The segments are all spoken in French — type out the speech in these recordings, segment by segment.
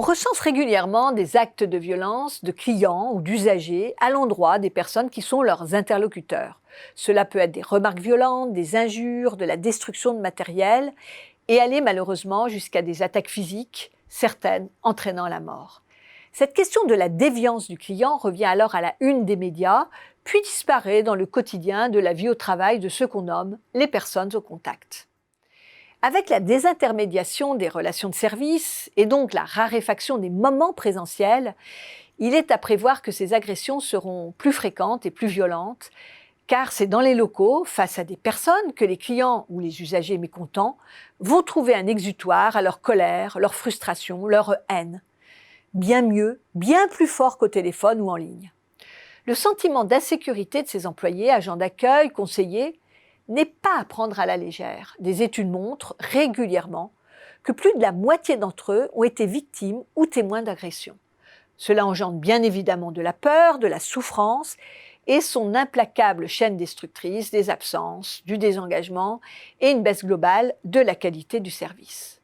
recense régulièrement des actes de violence de clients ou d'usagers à l'endroit des personnes qui sont leurs interlocuteurs. Cela peut être des remarques violentes, des injures, de la destruction de matériel et aller malheureusement jusqu'à des attaques physiques, certaines entraînant la mort. Cette question de la déviance du client revient alors à la une des médias, puis disparaît dans le quotidien de la vie au travail de ceux qu'on nomme les personnes au contact. Avec la désintermédiation des relations de service et donc la raréfaction des moments présentiels, il est à prévoir que ces agressions seront plus fréquentes et plus violentes, car c'est dans les locaux, face à des personnes, que les clients ou les usagers mécontents vont trouver un exutoire à leur colère, leur frustration, leur haine. Bien mieux, bien plus fort qu'au téléphone ou en ligne. Le sentiment d'insécurité de ces employés, agents d'accueil, conseillers, n'est pas à prendre à la légère. Des études montrent régulièrement que plus de la moitié d'entre eux ont été victimes ou témoins d'agressions. Cela engendre bien évidemment de la peur, de la souffrance et son implacable chaîne destructrice des absences, du désengagement et une baisse globale de la qualité du service.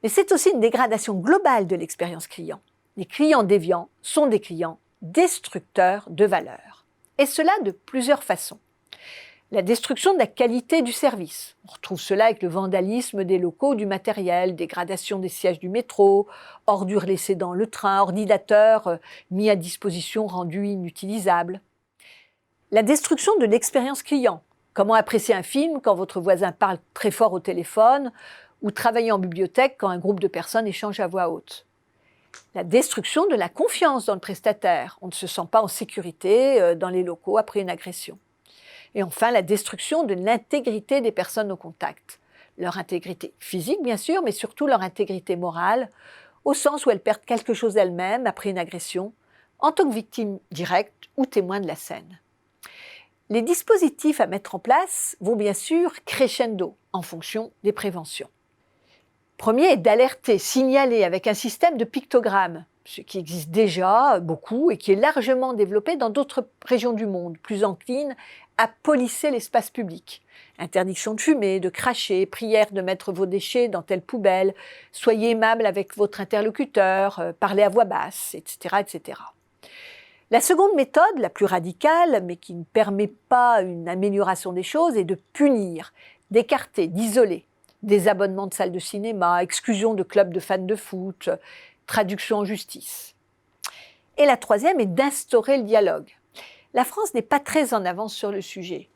Mais c'est aussi une dégradation globale de l'expérience client. Les clients déviants sont des clients destructeurs de valeur. Et cela de plusieurs façons. La destruction de la qualité du service. On retrouve cela avec le vandalisme des locaux, du matériel, dégradation des sièges du métro, ordures laissées dans le train, ordinateurs mis à disposition rendus inutilisables. La destruction de l'expérience client. Comment apprécier un film quand votre voisin parle très fort au téléphone ou travailler en bibliothèque quand un groupe de personnes échange à voix haute. La destruction de la confiance dans le prestataire. On ne se sent pas en sécurité dans les locaux après une agression. Et enfin, la destruction de l'intégrité des personnes au contact. Leur intégrité physique, bien sûr, mais surtout leur intégrité morale, au sens où elles perdent quelque chose d'elles-mêmes après une agression, en tant que victimes directes ou témoins de la scène. Les dispositifs à mettre en place vont bien sûr crescendo en fonction des préventions. Premier est d'alerter, signaler avec un système de pictogrammes, ce qui existe déjà beaucoup et qui est largement développé dans d'autres régions du monde, plus enclines à polisser l'espace public. Interdiction de fumer, de cracher, prière de mettre vos déchets dans telle poubelle, soyez aimable avec votre interlocuteur, parlez à voix basse, etc., etc. La seconde méthode, la plus radicale, mais qui ne permet pas une amélioration des choses, est de punir, d'écarter, d'isoler. Des abonnements de salles de cinéma, exclusion de clubs de fans de foot, traduction en justice. Et la troisième est d'instaurer le dialogue. La France n'est pas très en avance sur le sujet.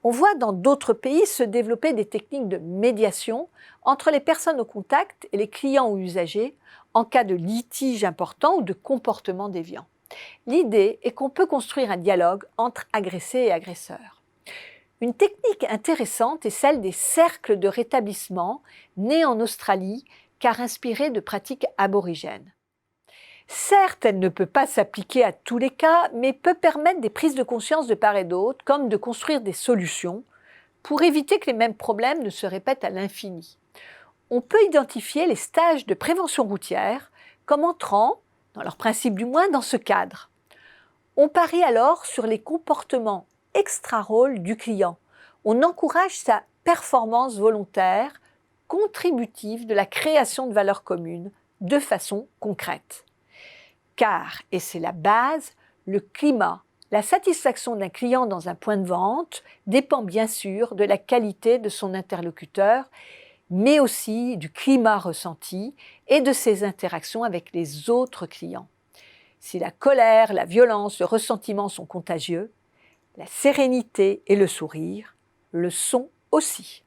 On voit dans d'autres pays se développer des techniques de médiation entre les personnes au contact et les clients ou usagers en cas de litige important ou de comportement déviant. L'idée est qu'on peut construire un dialogue entre agressés et agresseurs. Une technique intéressante est celle des cercles de rétablissement nés en Australie car inspirés de pratiques aborigènes. Certes, elle ne peut pas s'appliquer à tous les cas, mais peut permettre des prises de conscience de part et d'autre, comme de construire des solutions pour éviter que les mêmes problèmes ne se répètent à l'infini. On peut identifier les stages de prévention routière comme entrant, dans leur principe du moins, dans ce cadre. On parie alors sur les comportements extra-rôle du client. On encourage sa performance volontaire, contributive de la création de valeurs communes de façon concrète. Car, et c'est la base, le climat, la satisfaction d'un client dans un point de vente dépend bien sûr de la qualité de son interlocuteur, mais aussi du climat ressenti et de ses interactions avec les autres clients. Si la colère, la violence, le ressentiment sont contagieux, la sérénité et le sourire le sont aussi.